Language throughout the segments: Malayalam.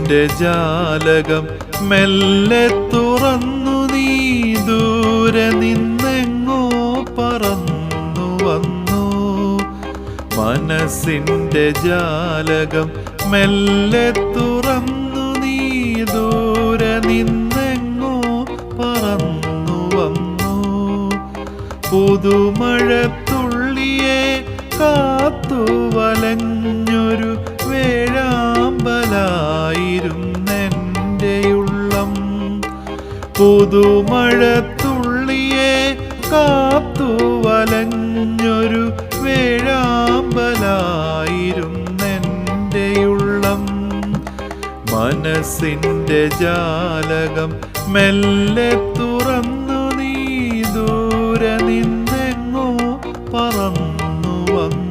മനസ്സിൻ്റെ ജാലകം മെല്ലെ തുറന്നു നീ ദൂരെ നിന്നെങ്ങോ പറന്നു വന്നു. മനസ്സിൻ്റെ ജാലകം മെല്ലെ തുറന്നു നീ ദൂരെ നിന്നെങ്ങോ പറന്നു വന്നു. പുതുമഴത്തുള്ളിയെ കാത്തു വലഞ്ഞൊരു വേഴാമ്പലായിരുന്നെൻ്റെയുള്ളം. പുതുമഴത്തുള്ളിയെ കാത്തു വലഞ്ഞൊരു വേഴാമ്പലായിരുന്നെൻ്റെയുള്ളം. മനസ്സിൻ്റെ ജാലകം മെല്ലെ തുറന്നു നീ ദൂരെ നിന്നെങ്ങോ പറന്നു വന്നു.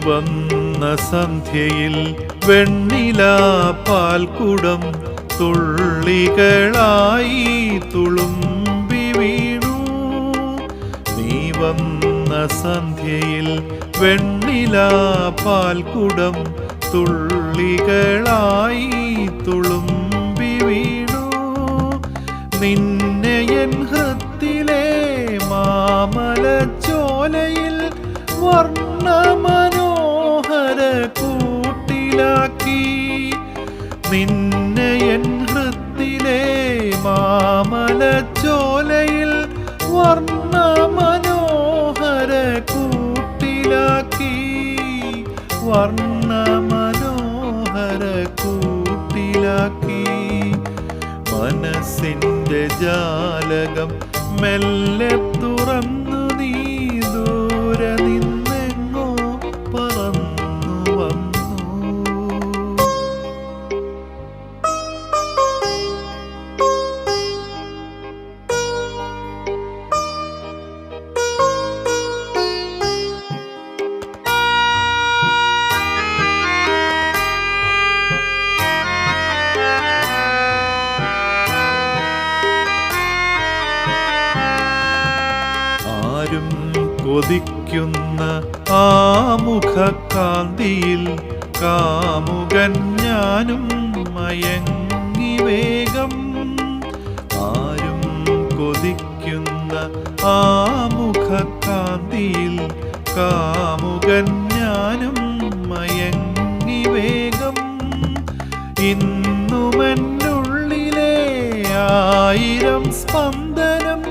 വന്ന സന്ധ്യയിൽ വെണ്ണിലാ പാൽക്കുടം തുള്ളികളായി തുളുമ്പി വീണു. നീ വന്ന സന്ധ്യയിൽ വെണ്ണിലാ പാൽക്കുടം തുള്ളികളായി തുളുമ്പി വീണു. നിന്നെ എൻ ഹൃത്തിലെ മാമലച്ചോലയിൽ വർണ്ണമനോഹര കൂട്ടിലാക്കി. നിന്നെ എൻ ഹൃത്തിലെ മാമലച്ചോലയിൽ വർണ്ണമനോഹര കൂട്ടിലാക്കി. വർണ്ണമനോഹര കൂട്ടിലാക്കി. മനസ്സിൻ്റെ ജാലകം മെല്ലെ തുറന്നു നീ ദൂരെ നിന്നെങ്ങോ പറന്നു വന്നു. ആരും കൊതിക്കുന്ന ആ മുഖകാന്തിയിൽ കാമുകൻ ഞാനും മയങ്ങി വേഗം. ആരും കൊതിക്കുന്ന ആ മുഖകാന്തിയിൽ കാമുകൻ ഞാനും മയങ്ങി വേഗം. ഇന്നുമെന്നുള്ളിലെ ആയിരം സ്പന്ദനം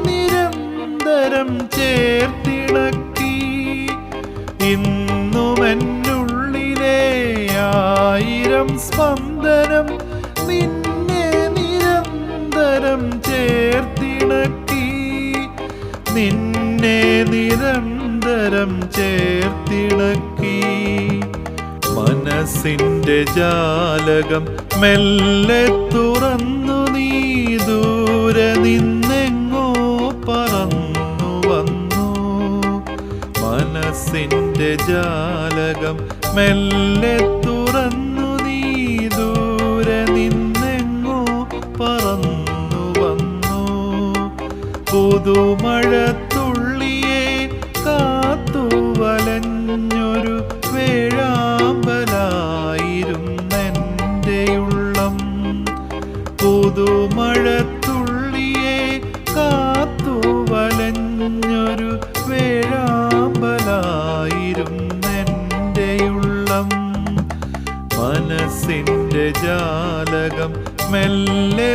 നിരന്തരം ചേർത്തിണക്കി. ഇന്നുമെന്നുള്ളിലെ ആയിരം സ്പന്ദനം നിന്നെ നിരന്തരം ചേർത്തിണക്കി. നിന്നെ നിരന്തരം ചേർത്തിണക്കി. മനസ്സിൻ്റെ ജാലകം മെല്ലെ തുറന്നു നീ ദൂരെ നിന്നെങ്ങോ പറന്നു വന്നു. മനസ്സിൻ്റെ ജാലകം മെല്ലെ തുറന്നു നീ ദൂരെ നിന്നെങ്ങോ പറന്നു വന്നു. പുതുമഴത്തുള്ളിയെ കാത്തു വലഞ്ഞൊരു വേഴാമ്പലായിരുന്നെൻ്റെയുള്ളം. പുതുമഴത്തുള്ളിയെ കാത്തു വലഞ്ഞൊരു വേഴാമ്പലായിരുന്നെൻ്റെയുള്ളം. മനസ്സിൻ്റെ ജാലകം മെല്ലെ